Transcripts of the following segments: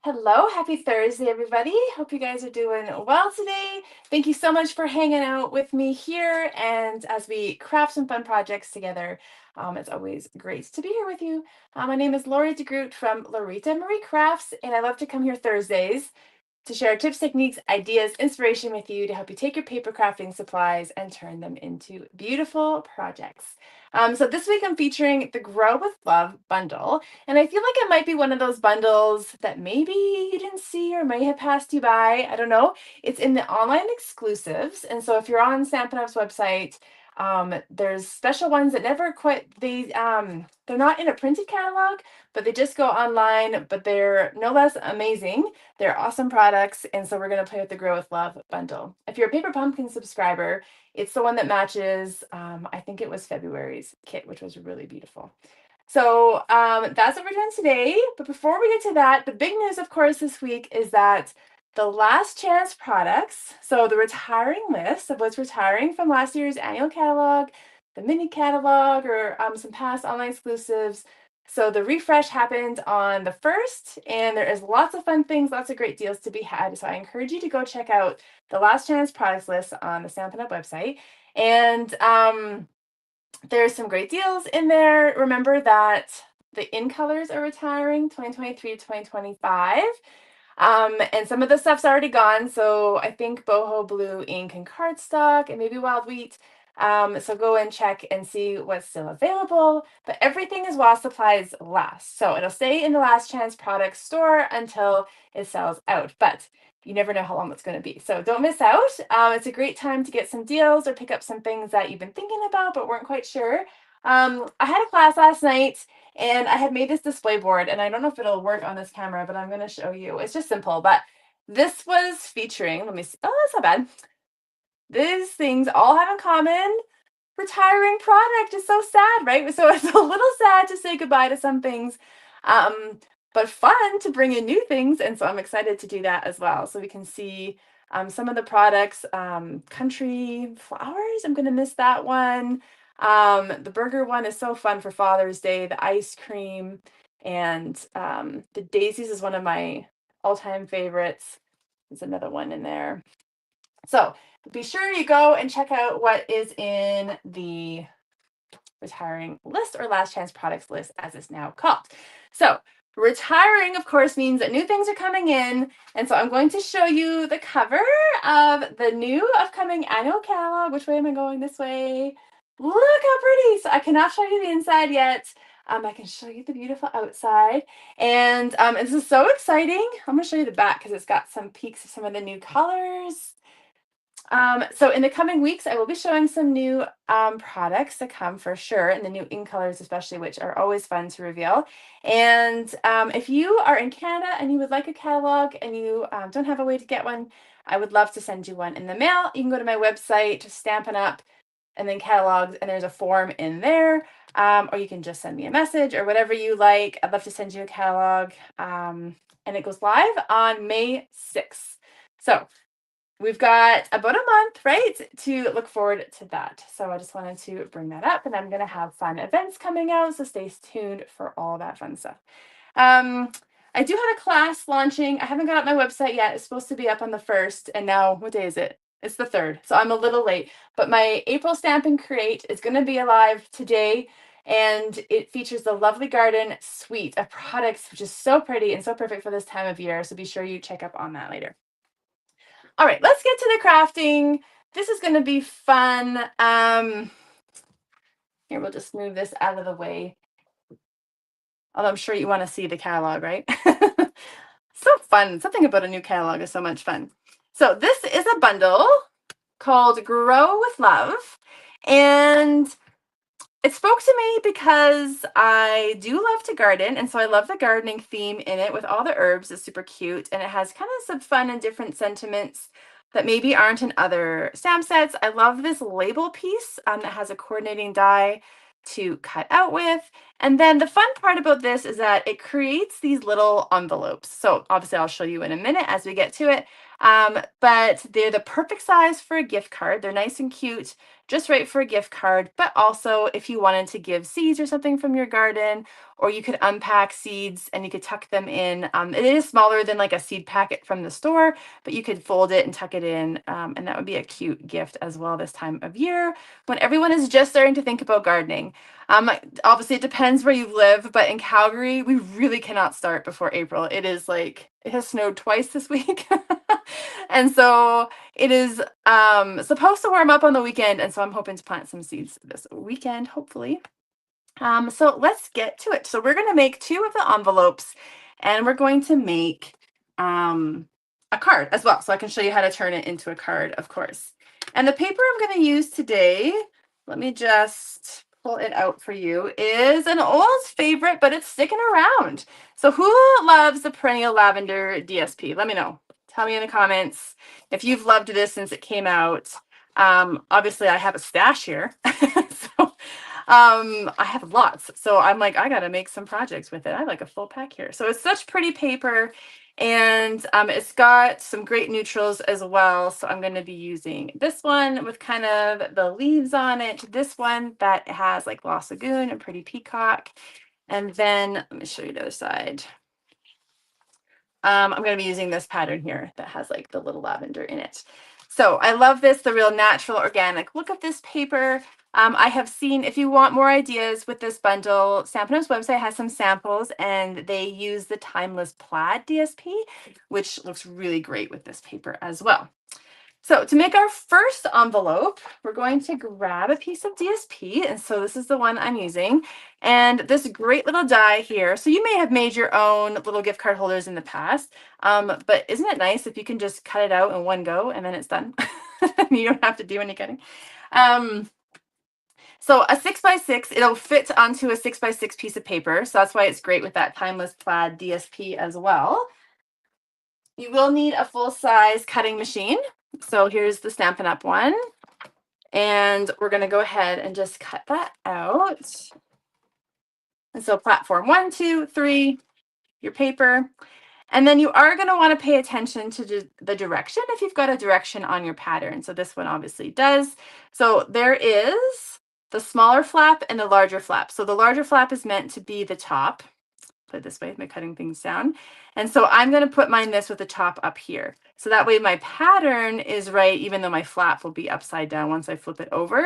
Hello, happy Thursday, everybody. Hope you guys are doing well today. Thank you so much for hanging out with me here and as we craft some fun projects together. It's always great to be here with you. My name is Lori DeGroot from Loritamarie Crafts, and I love to come here Thursdays to share tips, techniques, ideas, inspiration with you to help you take your paper crafting supplies and turn them into beautiful projects. So this week I'm featuring the Grow with Love bundle, and I feel like it might be one of those bundles that maybe you didn't see or may have passed you by. I don't know. It's in the online exclusives, and so if you're on Stampin' Up's website, there's special ones that never quite they're not in a printed catalog, but they just go online, but they're no less amazing. They're awesome products, and so we're going to play with the Grow with Love bundle. If you're a Paper Pumpkin subscriber, it's the one that matches, I think it was February's kit, which was really beautiful. So that's what we're doing today. But before we get to that, the big news, of course, this week is that the last chance products, so the retiring list of what's retiring from last year's annual catalog, the mini catalog, or some past online exclusives. So the refresh happened on the 1st, and there is lots of fun things, lots of great deals to be had. So I encourage you to go check out the last chance products list on the Stampin' Up website. And there's some great deals in there. Remember that the in colors are retiring 2023 to 2025. And some of the stuff's already gone. So I think boho blue ink and cardstock and maybe wild wheat. So go and check and see what's still available. But everything is while supplies last. So it'll stay in the last chance product store until it sells out. But you never know how long it's going to be. So don't miss out. It's a great time to get some deals or pick up some things that you've been thinking about but weren't quite sure. I had a class last night and I had made this display board, and I don't know if it'll work on this camera, but I'm going to show you. It's just simple, but this was featuring, let me see. Oh, that's not bad. These things all have in common retiring product. Is so sad, right? So it's a little sad to say goodbye to some things, but fun to bring in new things. And so I'm excited to do that as well. So we can see some of the products. Country flowers, I'm going to miss that one. The burger one is so fun for Father's Day. The ice cream and the daisies is one of my all-time favorites. There's another one in there. So be sure you go and check out what is in the retiring list or last chance products list, as it's now called. So retiring, of course, means that new things are coming in. And so I'm going to show you the cover of the new upcoming annual catalog. Which way am I going? This way. Look how pretty. So I cannot show you the inside yet. I can show you the beautiful outside. And this is so exciting. I'm going to show you the back because it's got some peeks of some of the new colors. So in the coming weeks, I will be showing some new products to come for sure, and the new ink colors especially, which are always fun to reveal. And if you are in Canada and you would like a catalog and you don't have a way to get one, I would love to send you one in the mail. You can go to my website, Stampin' Up, and then catalogs, and there's a form in there. Or you can just send me a message or whatever you like. I'd love to send you a catalog. And it goes live on May 6th. So we've got about a month, right, to look forward to that. So I just wanted to bring that up, and I'm going to have fun events coming out, so stay tuned for all that fun stuff. I do have a class launching. I haven't got up my website yet. It's supposed to be up on the 1st, and now, what day is it? It's the 3rd, so I'm a little late. But my April Stamp and Create is going to be alive today, and it features the Lovely Garden suite of products, which is so pretty and so perfect for this time of year. So be sure you check up on that later. All right, let's get to the crafting. This is going to be fun. Here, we'll just move this out of the way. Although I'm sure you want to see the catalog, right? So fun. Something about a new catalog is so much fun. So this is a bundle called Grow with Love. And it spoke to me because I do love to garden. And so I love the gardening theme in it with all the herbs. It's super cute. And it has kind of some fun and different sentiments that maybe aren't in other stamp sets. I love this label piece that has a coordinating die to cut out with. And then the fun part about this is that it creates these little envelopes. So obviously I'll show you in a minute as we get to it. But they're the perfect size for a gift card. They're nice and cute, just right for a gift card. But also if you wanted to give seeds or something from your garden, or you could unpack seeds and you could tuck them in. It is smaller than like a seed packet from the store, but you could fold it and tuck it in. And that would be a cute gift as well this time of year when everyone is just starting to think about gardening. Obviously it depends where you live, but in Calgary, we really cannot start before April. It is like, it has snowed twice this week. And so it is supposed to warm up on the weekend. And so I'm hoping to plant some seeds this weekend, hopefully. So let's get to it. So we're going to make 2 of the envelopes and we're going to make a card as well. So I can show you how to turn it into a card, of course. And the paper I'm going to use today, let me just pull it out for you, is an old favorite, but it's sticking around. So who loves the perennial lavender DSP? Let me know. Tell me in the comments if you've loved this since it came out. Obviously I have a stash here. So I have lots. So I'm like, I got to make some projects with it. I have like a full pack here. So it's such pretty paper and it's got some great neutrals as well. So I'm going to be using this one with kind of the leaves on it. This one that has like Lost Lagoon and Pretty Peacock. And then let me show you the other side. I'm going to be using this pattern here that has like the little lavender in it. So I love this, the real natural organic. Look at this paper. I have seen, if you want more ideas with this bundle, Stampin' Up's website has some samples and they use the Timeless Plaid DSP, which looks really great with this paper as well. So to make our first envelope, we're going to grab a piece of DSP. And so this is the one I'm using. And this great little die here. So you may have made your own little gift card holders in the past. But isn't it nice if you can just cut it out in one go and then it's done? You don't have to do any cutting. So a 6x6, it'll fit onto a 6x6 piece of paper. So that's why it's great with that Timeless Plaid DSP as well. You will need a full-size cutting machine. So here's the Stampin' Up one. And we're going to go ahead and just cut that out. And so platform 1, 2, 3, your paper. And then you are going to want to pay attention to the direction if you've got a direction on your pattern. So this one obviously does. So there is the smaller flap and the larger flap. So the larger flap is meant to be the top. Put it this way, my cutting things down. And so I'm going to put mine this with the top up here. So that way my pattern is right, even though my flap will be upside down once I flip it over.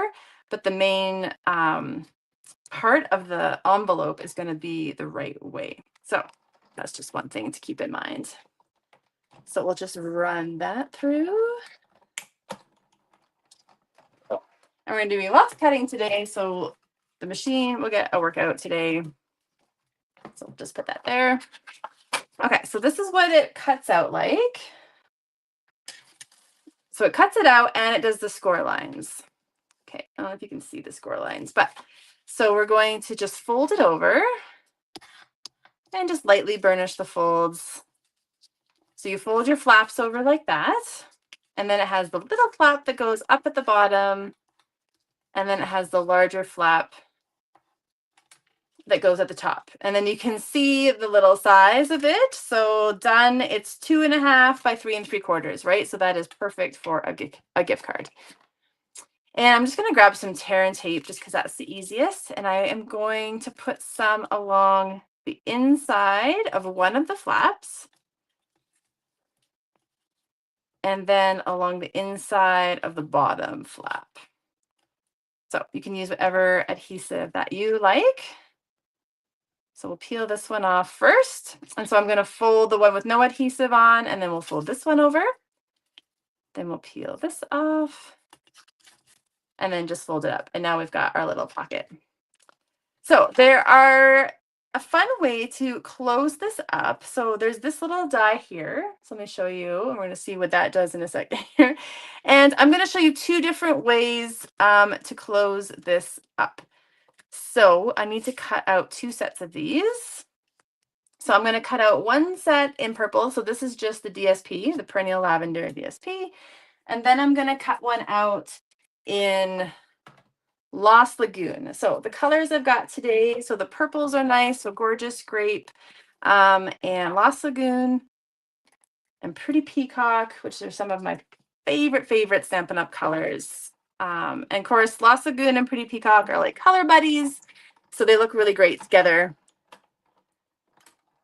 But the main part of the envelope is going to be the right way. So that's just one thing to keep in mind. So we'll just run that through. Oh, and we're going to be doing lots of cutting today. So the machine will get a workout today. So we'll just put that there. Okay, so this is what it cuts out like. So it cuts it out and it does the score lines. Okay, I don't know if you can see the score lines, but so we're going to just fold it over and just lightly burnish the folds. So you fold your flaps over like that, and then it has the little flap that goes up at the bottom, and then it has the larger flap that goes at the top. And then you can see the little size of it. So done, it's 2.5 by 3 3/4, right? So that is perfect for a gift card. And I'm just going to grab some tear and tape just because that's the easiest. And I am going to put some along the inside of one of the flaps. And then along the inside of the bottom flap. So you can use whatever adhesive that you like. So we'll peel this one off first. And so I'm going to fold the one with no adhesive on, and then we'll fold this one over. Then we'll peel this off. And then just fold it up. And now we've got our little pocket. So there are a fun way to close this up. So there's this little die here. So let me show you. And we're going to see what that does in a second here. And I'm going to show you 2 different ways to close this up. So I need to cut out 2 sets of these. So I'm going to cut out one set in purple. So this is just the DSP, the perennial lavender DSP. And then I'm going to cut one out in Lost Lagoon. So the colors I've got today, so the purples are nice, so Gorgeous Grape, and Lost Lagoon and Pretty Peacock, which are some of my favorite Stampin' Up colors. And of course, Lost Lagoon and Pretty Peacock are like color buddies, so they look really great together.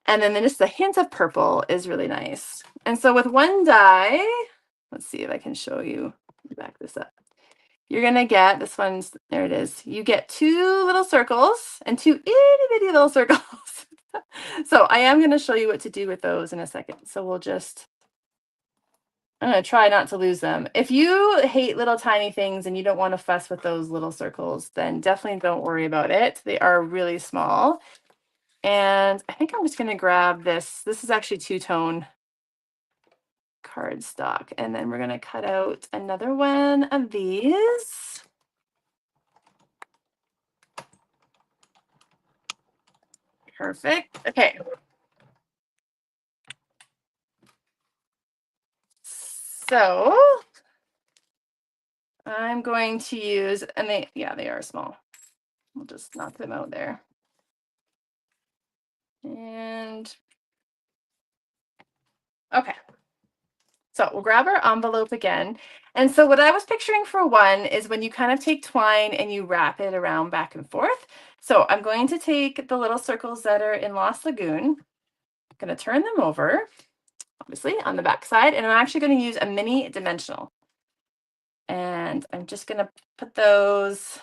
And then just the hint of purple is really nice. And so with one die, let's see if I can show you, back this up. You're gonna get, this one's, there it is. You get 2 little circles and 2 itty bitty little circles. So I am gonna show you what to do with those in a second. So we'll just, I'm gonna try not to lose them. If you hate little tiny things and you don't want to fuss with those little circles, then definitely don't worry about it. They are really small. And I think I'm just gonna grab this. This is actually two-tone cardstock. And then we're gonna cut out another one of these. Perfect. Okay. So I'm going to use, and they are small. We'll just knock them out there. And okay. So we'll grab our envelope again. And so what I was picturing for one is when you kind of take twine and you wrap it around back and forth. So I'm going to take the little circles that are in Lost Lagoon. I'm going to turn them over, obviously, on the back side. And I'm actually going to use a mini dimensional. And I'm just going to put those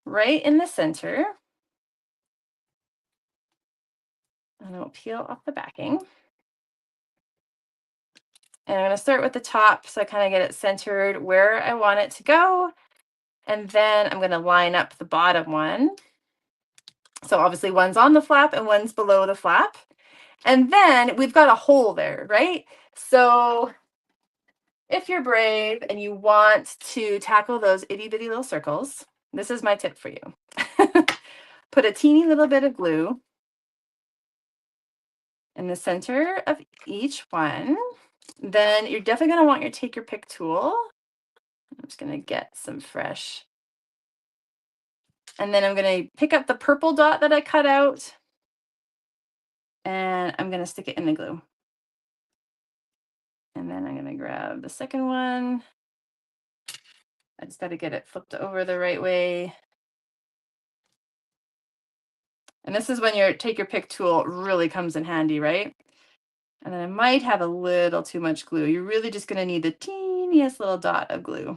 right in the center. And I'll peel off the backing. And I'm going to start with the top so I kind of get it centered where I want it to go. And then I'm going to line up the bottom one. So obviously one's on the flap and one's below the flap. And then we've got a hole there, right? So if you're brave and you want to tackle those itty bitty little circles, this is my tip for you. Put a teeny little bit of glue in the center of each one. Then you're definitely going to want your take your pick tool. I'm just going to get some fresh. And then I'm going to pick up the purple dot that I cut out. And I'm going to stick it in the glue. And then I'm going to grab the second one. I just got to get it flipped over the right way. And this is when your take your pick tool really comes in handy, right? And then I might have a little too much glue. You're really just going to need the teeniest little dot of glue.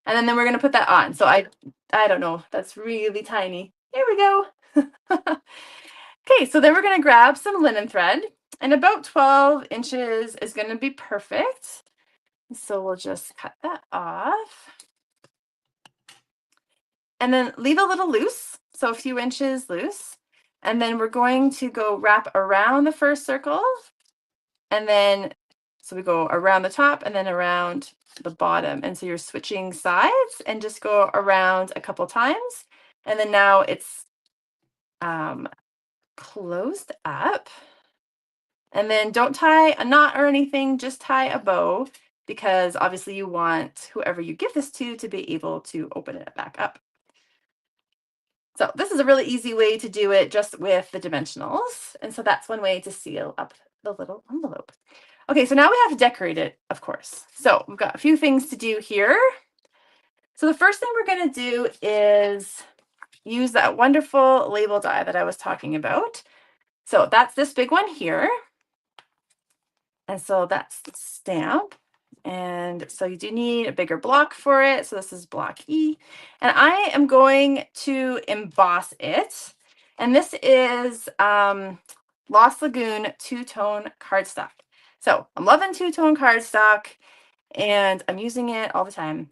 And then we're going to put that on. So I don't know, that's really tiny. Here we go. Okay, so then we're going to grab some linen thread. And about 12 inches is going to be perfect. So we'll just cut that off. And then leave a little loose, so a few inches loose. And then we're going to go wrap around the first circle. And then, so we go around the top and then around the bottom. And so you're switching sides and just go around a couple times. And then now it's closed up. And then don't tie a knot or anything, just tie a bow, because obviously you want whoever you give this to be able to open it back up. So this is a really easy way to do it just with the dimensionals. And so that's one way to seal up the little envelope. Okay, so now we have to decorate it, of course. So we've got a few things to do here. So the first thing we're going to do is use that wonderful label die that I was talking about. So that's this big one here. And so that's the stamp. And so you do need a bigger block for it. So this is block E. And I am going to emboss it. And this is Lost Lagoon two-tone cardstock. So I'm loving two-tone cardstock and I'm using it all the time.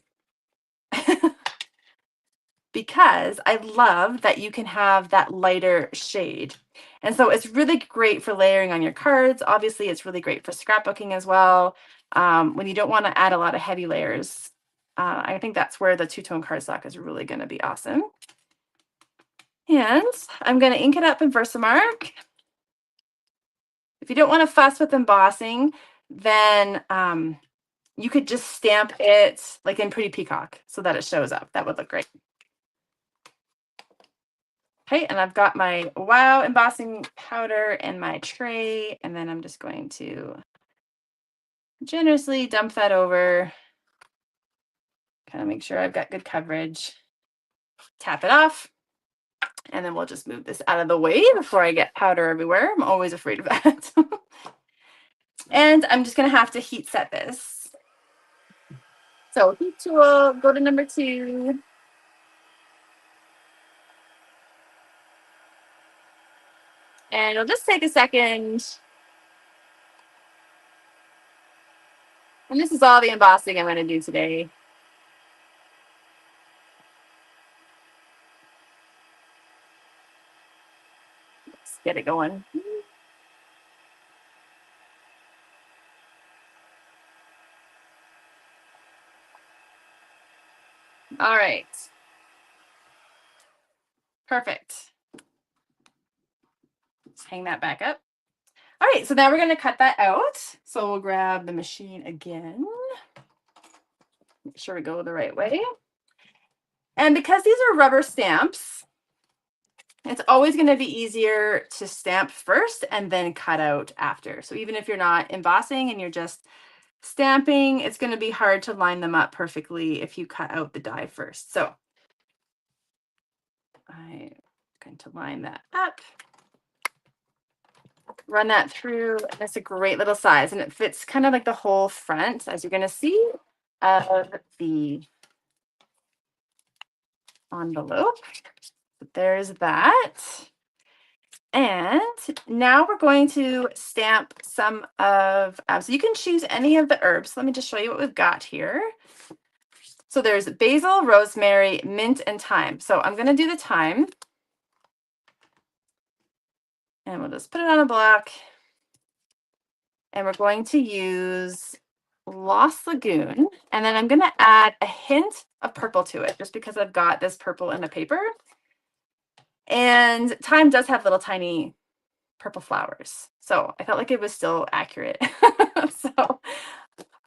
Because I love that you can have that lighter shade. And so it's really great for layering on your cards. Obviously, it's really great for scrapbooking as well. When you don't want to add a lot of heavy layers, I think that's where the two-tone cardstock is really going to be awesome. And I'm going to ink it up in Versamark. If you don't want to fuss with embossing, then you could just stamp it like in Pretty Peacock so that it shows up. That would look great. Okay, and I've got my Wow embossing powder and my tray, and then I'm just going to generously dump that over, kind of make sure I've got good coverage. Tap it off, and then we'll just move this out of the way before I get powder everywhere. I'm always afraid of that. And I'm just going to have to heat set this. So heat tool, go to number 2. And it'll just take a second. And this is all the embossing I'm going to do today. Let's get it going. All right. Perfect. Let's hang that back up. All right, so now we're going to cut that out. So we'll grab the machine again. Make sure we go the right way. And because these are rubber stamps, it's always going to be easier to stamp first and then cut out after. So even if you're not embossing and you're just stamping, it's going to be hard to line them up perfectly if you cut out the die first. So I'm going to line that up. Run that through. That's a great little size, and it fits kind of like the whole front, as you're going to see, of the envelope. But there's that. And now we're going to stamp some of, so you can choose any of the herbs. Let me just show you what we've got here. So there's basil, rosemary, mint, and thyme. So I'm going to do the thyme. And we'll just put it on a block. And we're going to use Lost Lagoon. And then I'm going to add a hint of purple to it, just because I've got this purple in the paper. And thyme does have little tiny purple flowers. So I felt like it was still accurate.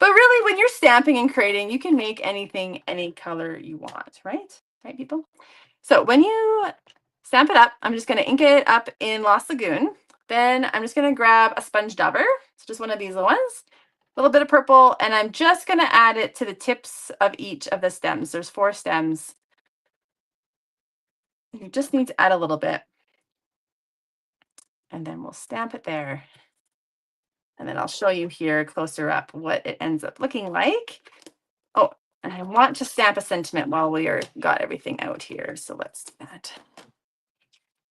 But really, when you're stamping and creating, you can make anything any color you want, right? Right, people? So when you stamp it up, I'm just going to ink it up in Lost Lagoon. Then I'm just going to grab a sponge dauber. It's just one of these little ones. A little bit of purple, and I'm just going to add it to the tips of each of the stems. There's 4 stems. You just need to add a little bit. And then we'll stamp it there. And then I'll show you here closer up what it ends up looking like. Oh, and I want to stamp a sentiment while we got everything out here. So let's do that.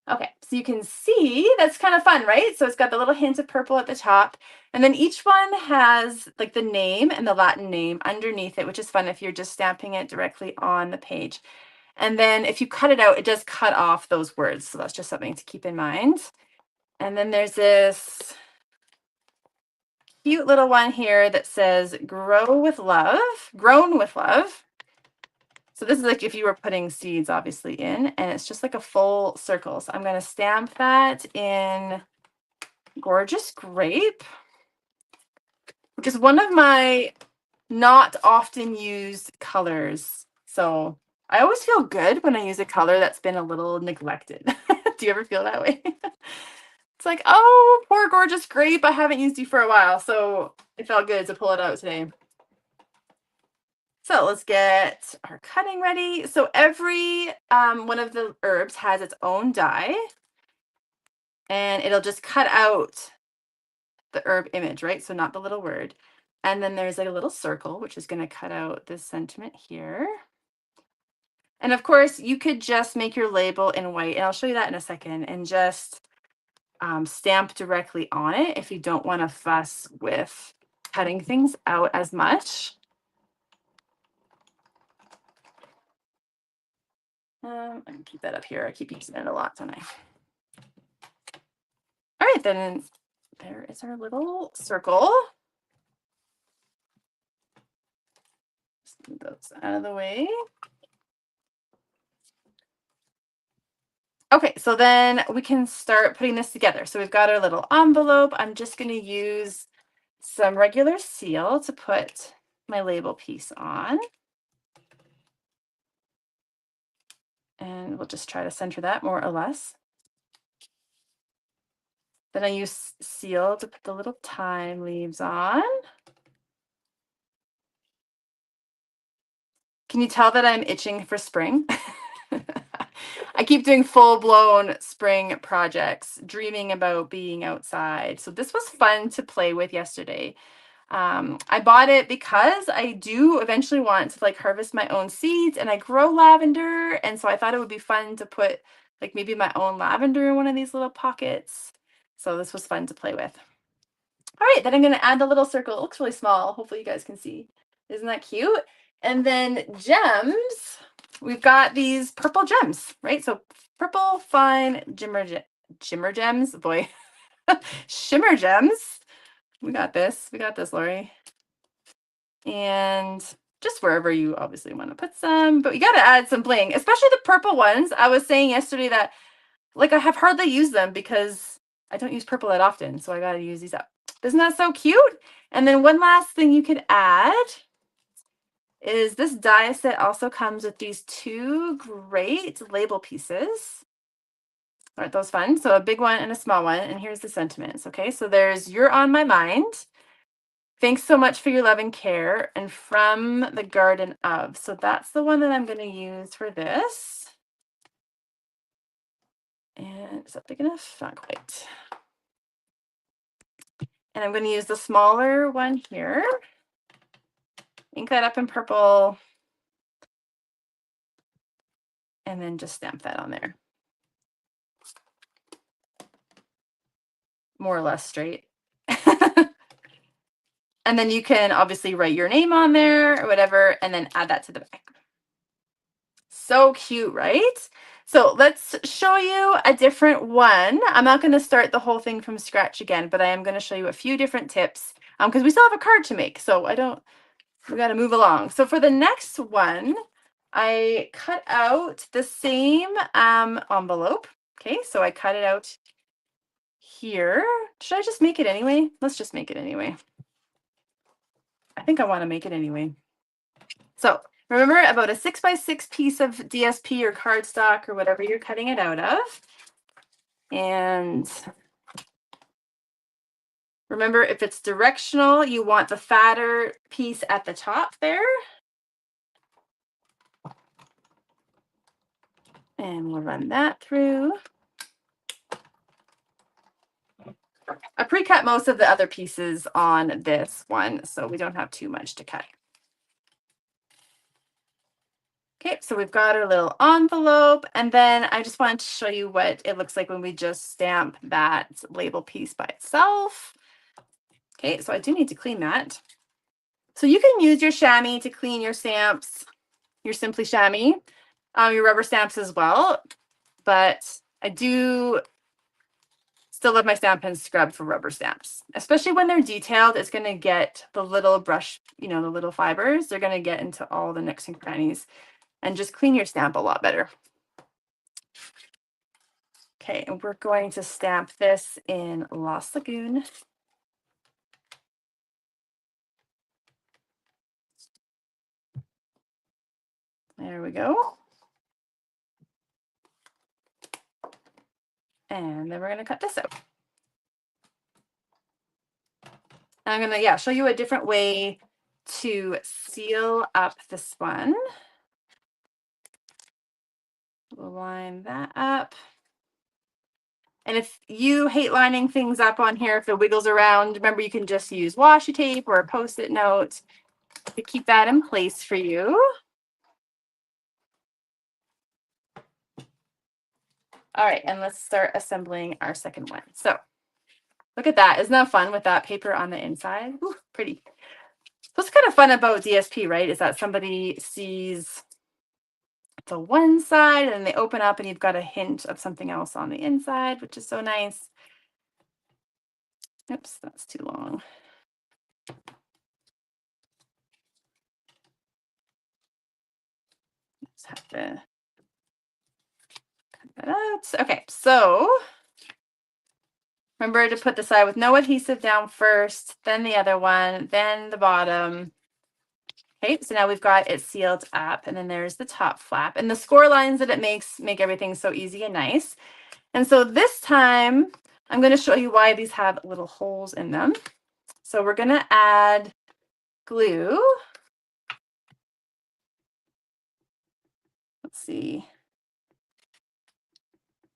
Okay, so you can see that's kind of fun, right? So it's got the little hint of purple at the top. And then each one has like the name and the Latin name underneath it, which is fun if you're just stamping it directly on the page. And then if you cut it out, it does cut off those words. So that's just something to keep in mind. And then there's this cute little one here that says grown with love. So this is like if you were putting seeds obviously in, and it's just like a full circle. So I'm going to stamp that in Gorgeous Grape, which is one of my not often used colors. So I always feel good when I use a color that's been a little neglected. Do you ever feel that way? It's like, oh, poor Gorgeous Grape, I haven't used you for a while, so it felt good to pull it out today. So let's get our cutting ready. So every one of the herbs has its own die, and it'll just cut out the herb image, right? So not the little word. And then there's like a little circle, which is going to cut out this sentiment here. And of course, you could just make your label in white, and I'll show you that in a second, and just stamp directly on it if you don't want to fuss with cutting things out as much. I can keep that up here. I keep using it a lot, don't I? All right, then there is our little circle. Just move those out of the way. Okay, so then we can start putting this together. So we've got our little envelope. I'm just going to use some regular seal to put my label piece on. And we'll just try to center that more or less. Then I use seal to put the little thyme leaves on. Can you tell that I'm itching for spring? I keep doing full-blown spring projects, dreaming about being outside. So this was fun to play with yesterday. I bought it because I do eventually want to like harvest my own seeds, and I grow lavender. And so I thought it would be fun to put like maybe my own lavender in one of these little pockets. So this was fun to play with. All right, then I'm going to add the little circle. It looks really small. Hopefully you guys can see. Isn't that cute? And then gems, we've got these purple gems, right? So purple fine shimmer gems, boy, shimmer gems. We got this. We got this, Lori. And just wherever you obviously want to put some, but you got to add some bling, especially the purple ones. I was saying yesterday that like I have hardly used them because I don't use purple that often. So I got to use these up. Isn't that so cute? And then one last thing you could add is this die set also comes with these two great label pieces. Aren't those fun? So a big one and a small one. And here's the sentiments. Okay, so there's "You're on my mind. Thanks so much for your love and care, and from the garden of." So that's the one that I'm going to use for this. And is that big enough? Not quite. And I'm going to use the smaller one here. Ink that up in purple. And then just stamp that on there. More or less straight. And then you can obviously write your name on there or whatever, and then add that to the back. So cute, right? So let's show you a different one. I'm not going to start the whole thing from scratch again, but I am going to show you a few different tips because we still have a card to make. So we got to move along. So for the next one, I cut out the same envelope. Okay, so I cut it out here. Should I just make it anyway? Let's just make it anyway. I think I want to make it anyway. So remember about a 6x6 piece of DSP or cardstock or whatever you're cutting it out of. And remember, if it's directional, you want the fatter piece at the top there. And we'll run that through. I pre-cut most of the other pieces on this one, so we don't have too much to cut. Okay, so we've got our little envelope, and then I just wanted to show you what it looks like when we just stamp that label piece by itself. Okay, so I do need to clean that. So you can use your chamois to clean your stamps, your Simply Chamois, your rubber stamps as well, but I do still love my stamp pen scrubbed for rubber stamps, especially when they're detailed. It's going to get the little brush, the little fibers, they're going to get into all the nooks and crannies and just clean your stamp a lot better. Okay, and we're going to stamp this in Lost Lagoon. There we go. And then we're going to cut this out. I'm going to, show you a different way to seal up this one. We'll line that up. And if you hate lining things up on here, if it wiggles around, remember you can just use washi tape or a Post-it note to keep that in place for you. All right, and let's start assembling our second one. So look at that. Isn't that fun with that paper on the inside? Ooh, pretty. What's kind of fun about DSP, right, is that somebody sees the one side and they open up and you've got a hint of something else on the inside, which is so nice. Oops, that's too long. Just have to cut that out. Okay, so remember to put the side with no adhesive down first, then the other one, then the bottom. Okay, so now we've got it sealed up, and then there's the top flap, and the score lines that it makes make everything so easy and nice. And so this time I'm going to show you why these have little holes in them. So we're going to add glue. Let's see.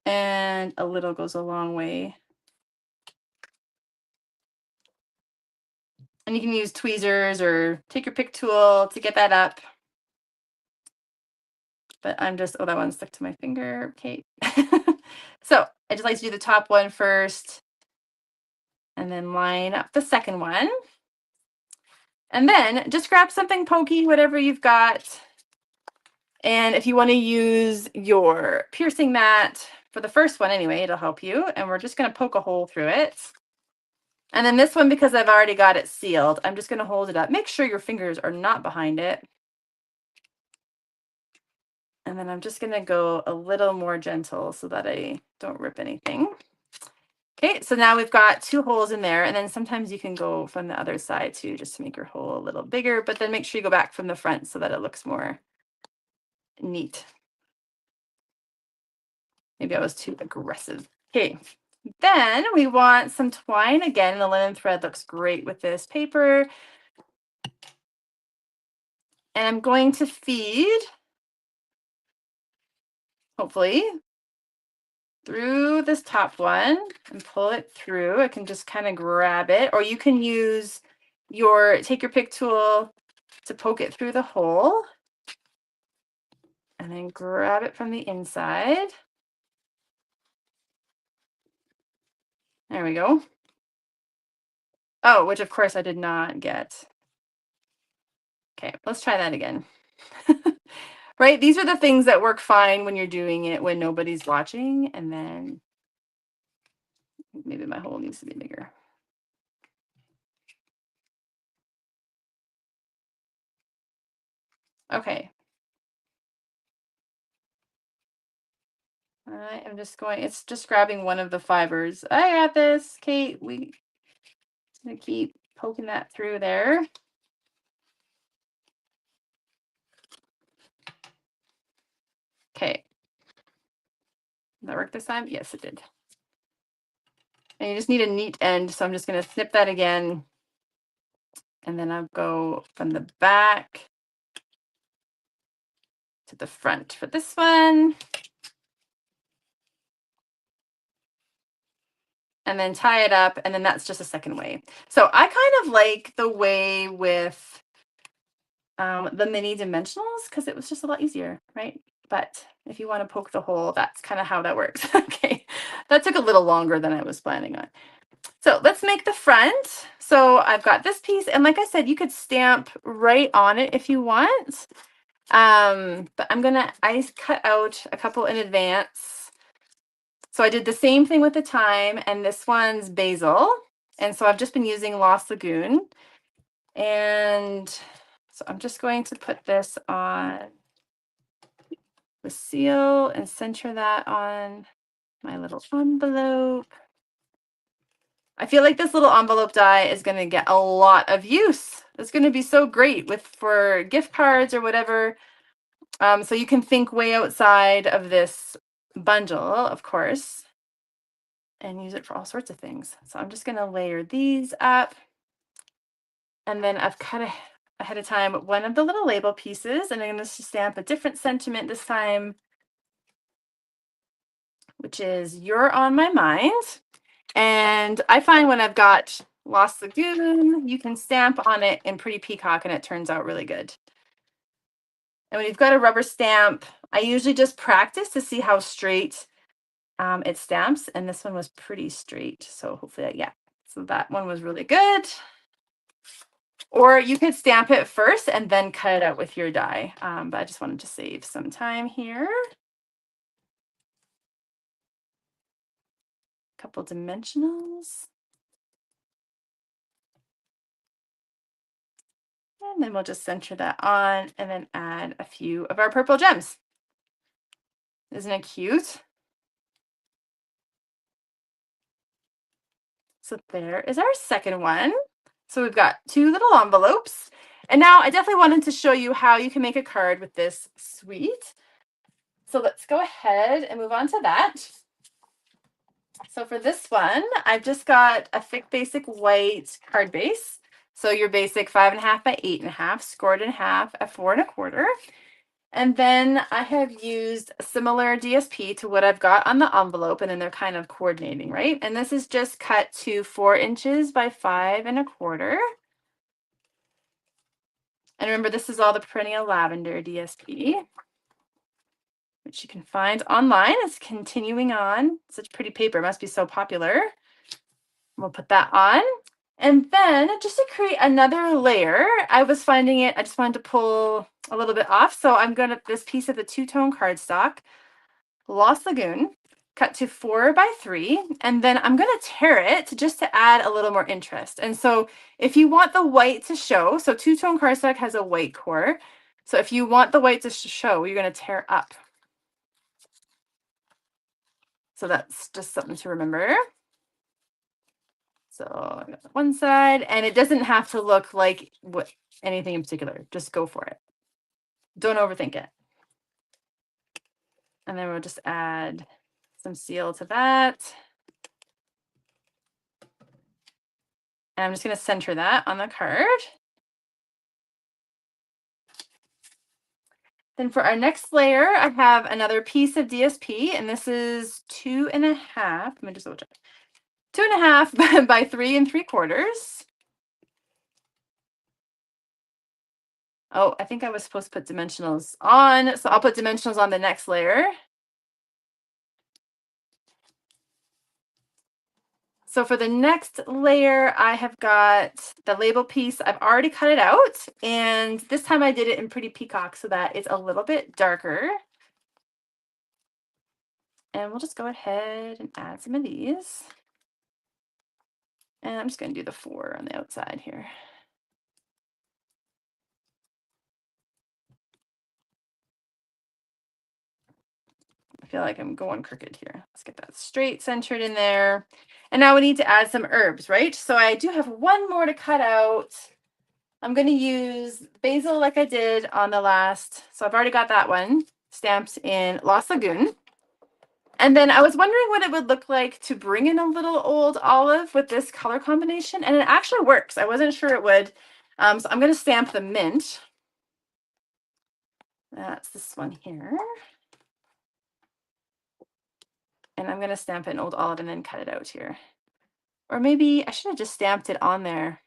And a little goes a long way. And you can use tweezers or take your pick tool to get that up. But I'm just, oh, that one stuck to my finger. Okay. So I just like to do the top one first and then line up the second one. And then just grab something pokey, whatever you've got. And if you want to use your piercing mat for the first one anyway, it'll help you. And we're just going to poke a hole through it. And then this one, because I've already got it sealed, I'm just going to hold it up. Make sure your fingers are not behind it. And then I'm just going to go a little more gentle so that I don't rip anything. Okay, so now we've got 2 holes in there, and then sometimes you can go from the other side too, just to make your hole a little bigger, but then make sure you go back from the front so that it looks more neat. Maybe I was too aggressive. Okay, then we want some twine. Again, the linen thread looks great with this paper. And I'm going to feed, hopefully, through this top one and pull it through. I can just kind of grab it, or you can use take your pick tool to poke it through the hole and then grab it from the inside. There we go. Oh, which of course I did not get. Okay, let's try that again. Right? These are the things that work fine when you're doing it when nobody's watching. And then maybe my hole needs to be bigger. Okay. I am just going, it's just grabbing one of the fibers. I got this, Kate. We're gonna keep poking that through there. Okay. Did that work this time? Yes, it did. And you just need a neat end. So I'm just going to snip that again. And then I'll go from the back to the front for this one. And then tie it up. And then that's just a second way. So I kind of like the way with the mini dimensionals because it was just a lot easier, right? But if you want to poke the hole, that's kind of how that works. Okay, that took a little longer than I was planning on. So let's make the front. So I've got this piece, and like I said, you could stamp right on it if you want. But I cut out a couple in advance. So I did the same thing with the thyme, and this one's basil. And so I've just been using Lost Lagoon. And so I'm just going to put this on the seal and center that on my little envelope. I feel like this little envelope die is going to get a lot of use. It's going to be so great for gift cards or whatever. So you can think way outside of this bundle, of course, and use it for all sorts of things. So I'm just going to layer these up. And then I've cut ahead of time one of the little label pieces, and I'm going to stamp a different sentiment this time, which is "You're on my mind." And I find when I've got Lost Lagoon, you can stamp on it in Pretty Peacock and it turns out really good. And when you've got a rubber stamp, I usually just practice to see how straight it stamps. And this one was pretty straight. So hopefully, yeah. So that one was really good. Or you could stamp it first and then cut it out with your die. But I just wanted to save some time here. Couple dimensionals. And then we'll just center that on and then add a few of our purple gems. Isn't it cute? So there is our second one. So we've got 2 little envelopes. And now I definitely wanted to show you how you can make a card with this suite. So let's go ahead and move on to that. So for this one, I've just got a thick basic white card base. So your basic 5.5 by 8.5, scored in half at 4.25. And then I have used similar DSP to what I've got on the envelope, and then they're kind of coordinating, right? And this is just cut to 4 inches by 5.25. And remember, this is all the perennial lavender DSP, which you can find online. It's continuing on. Such pretty paper, it must be so popular. We'll put that on. And then just to create another layer, I was finding it, I just wanted to pull a little bit off. So I'm going to, this piece of the two-tone cardstock, Lost Lagoon, cut to 4 by 3, and then I'm going to tear it just to add a little more interest. And so if you want the white to show, so two-tone cardstock has a white core. So if you want the white to show, you're going to tear up. So that's just something to remember. So I got one side, and it doesn't have to look like anything in particular. Just go for it. Don't overthink it. And then we'll just add some seal to that. And I'm just going to center that on the card. Then for our next layer, I have another piece of DSP, and this is 2.5. Let me just double check. 2.5 by 3.75. Oh, I think I was supposed to put dimensionals on, so I'll put dimensionals on the next layer. So for the next layer, I have got the label piece. I've already cut it out, and this time I did it in Pretty Peacock so that it's a little bit darker. And we'll just go ahead and add some of these. And I'm just going to do the 4 on the outside here. I feel like I'm going crooked here. Let's get that straight centered in there. And now we need to add some herbs, right? So I do have one more to cut out. I'm going to use basil like I did on the last. So I've already got that one stamped in Lost Lagoon. And then I was wondering what it would look like to bring in a little old olive with this color combination. And it actually works. I wasn't sure it would. So I'm going to stamp the mint. That's this one here. And I'm going to stamp it in old olive and then cut it out here. Or maybe I should have just stamped it on there.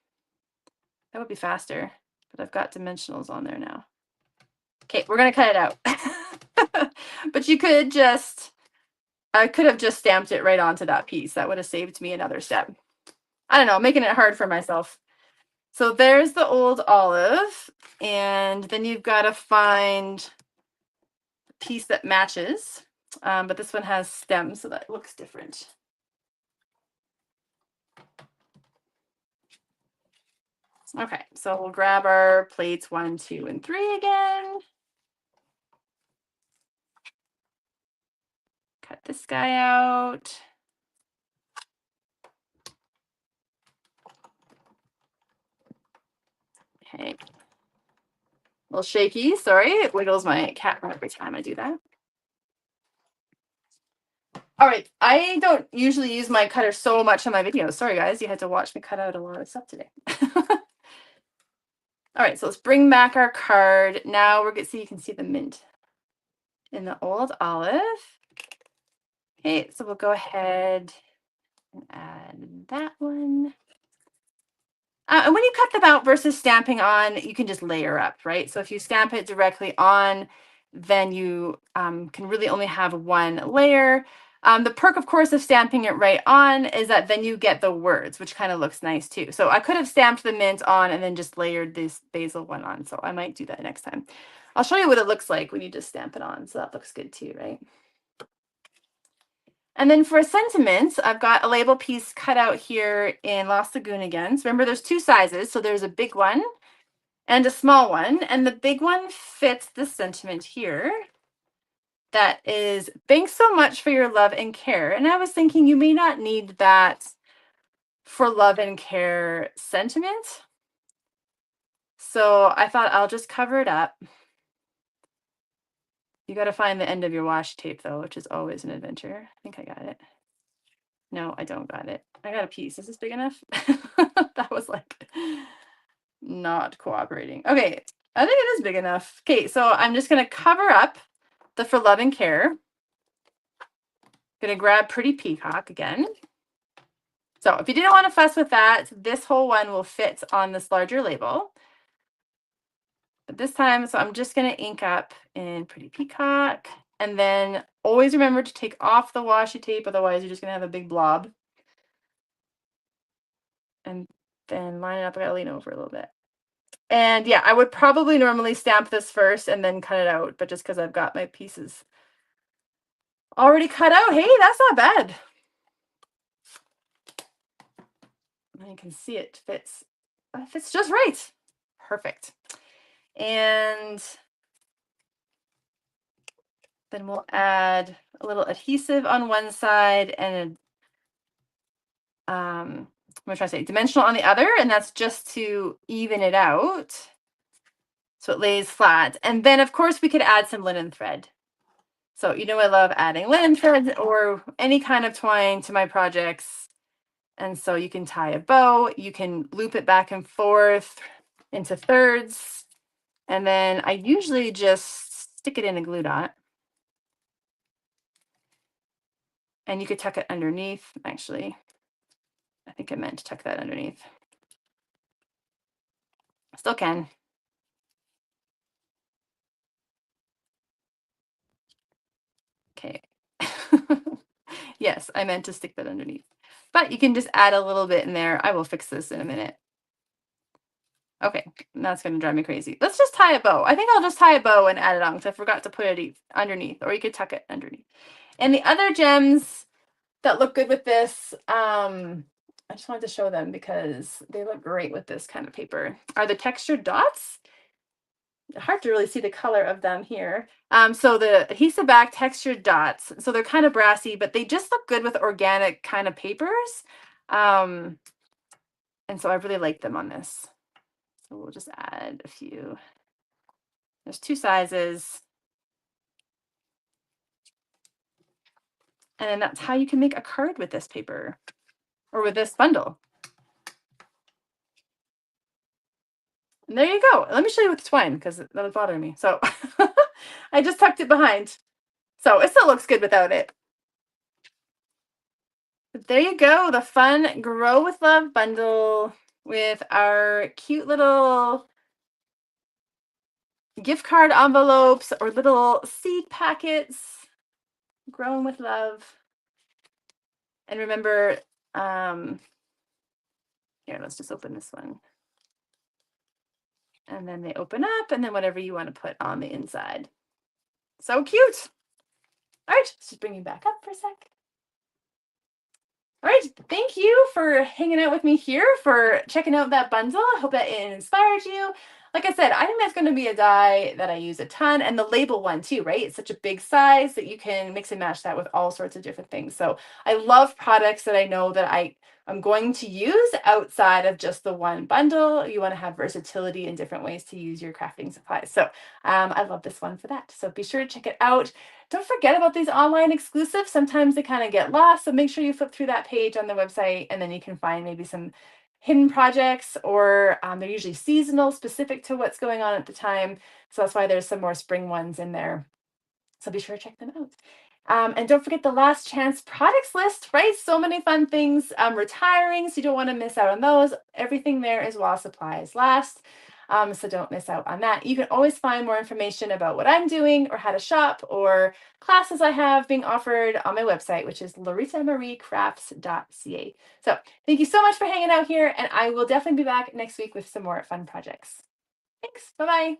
That would be faster. But I've got dimensionals on there now. Okay, we're going to cut it out. But you could just, I could have just stamped it right onto that piece. That would have saved me another step. I don't know, making it hard for myself. So there's the old olive. And then you've got to find a piece that matches. But this one has stems, so that looks different. Okay, so we'll grab our plates 1, 2, and 3 again. Cut this guy out. Okay. A little shaky, sorry. It wiggles my camera every time I do that. All right, I don't usually use my cutter so much on my videos. Sorry, guys, you had to watch me cut out a lot of stuff today. All right, so let's bring back our card. Now we're going to see, you can see the mint in the old olive. Okay, so we'll go ahead and add that one. And when you cut them out versus stamping on, you can just layer up, right? So if you stamp it directly on, then you can really only have one layer. The perk, of course, of stamping it right on is that then you get the words, which kind of looks nice too. So I could have stamped the mint on and then just layered this basil one on. So I might do that next time. I'll show you what it looks like when you just stamp it on. So that looks good too, right? And then for sentiments, I've got a label piece cut out here in Lost Lagoon again. So remember, there's 2 sizes. So there's a big one and a small one. And the big one fits the sentiment here. That is, thanks so much for your love and care. And I was thinking you may not need that for love and care sentiment. So I thought I'll just cover it up. You got to find the end of your washi tape though, which is always an adventure. I think I got it. No, I don't got it. I got a piece. Is this big enough? That was like not cooperating. Okay, I think it is big enough. Okay, so I'm just gonna cover up the For Love and Care. Gonna grab Pretty Peacock again. So if you didn't want to fuss with that, this whole one will fit on this larger label. But this time, so I'm just gonna ink up in Pretty Peacock. And then always remember to take off the washi tape, otherwise you're just gonna have a big blob. And then line it up. I gotta lean over a little bit. And yeah, I would probably normally stamp this first and then cut it out, but just because I've got my pieces already cut out, hey, that's not bad. And you can see it fits. It fits just right. Perfect. And then we'll add a little adhesive on one side and I'm trying to say dimensional on the other, and that's just to even it out so it lays flat. And then of course we could add some linen thread. So you know I love adding linen thread or any kind of twine to my projects. And so you can tie a bow, you can loop it back and forth into thirds. And then I usually just stick it in a glue dot. And you could tuck it underneath, actually. I think I meant to tuck that underneath. Still can. Okay. Yes, I meant to stick that underneath. But you can just add a little bit in there. I will fix this in a minute. Okay, that's going to drive me crazy. Let's just tie a bow. I think I'll just tie a bow and add it on because I forgot to put it underneath, or you could tuck it underneath. And the other gems that look good with this, I just wanted to show them because they look great with this kind of paper, are the textured dots. Hard to really see the color of them here. So the adhesive back textured dots, so they're kind of brassy, but they just look good with organic kind of papers. And so I really like them on this. So we'll just add a few. There's two sizes. And then that's how you can make a card with this paper or with this bundle. And there you go. Let me show you with twine because that was bothering me. So I just tucked it behind. So it still looks good without it. But there you go. The fun Grow with Love bundle with our cute little gift card envelopes or little seed packets. Growing with love. And remember, here, let's just open this one. And then they open up, and then whatever you want to put on the inside. So cute. All right, just bring you back up for a sec. All right, thank you for hanging out with me here, for checking out that bundle. I hope that it inspired you. Like I said, I think that's going to be a die that I use a ton, and the label one too, right? It's such a big size that you can mix and match that with all sorts of different things. So I love products that I know that I'm going to use outside of just the one bundle. You want to have versatility in different ways to use your crafting supplies. So I love this one for that. So be sure to check it out. Don't forget about these online exclusives. Sometimes they kind of get lost. So make sure you flip through that page on the website and then you can find maybe some hidden projects, or they're usually seasonal, specific to what's going on at the time. So that's why there's some more spring ones in there. So be sure to check them out. And don't forget the last chance products list, right? So many fun things retiring, so you don't want to miss out on those. Everything there is while supplies last. So don't miss out on that. You can always find more information about what I'm doing or how to shop or classes I have being offered on my website, which is loritamariecrafts.ca. So thank you so much for hanging out here, and I will definitely be back next week with some more fun projects. Thanks. Bye-bye.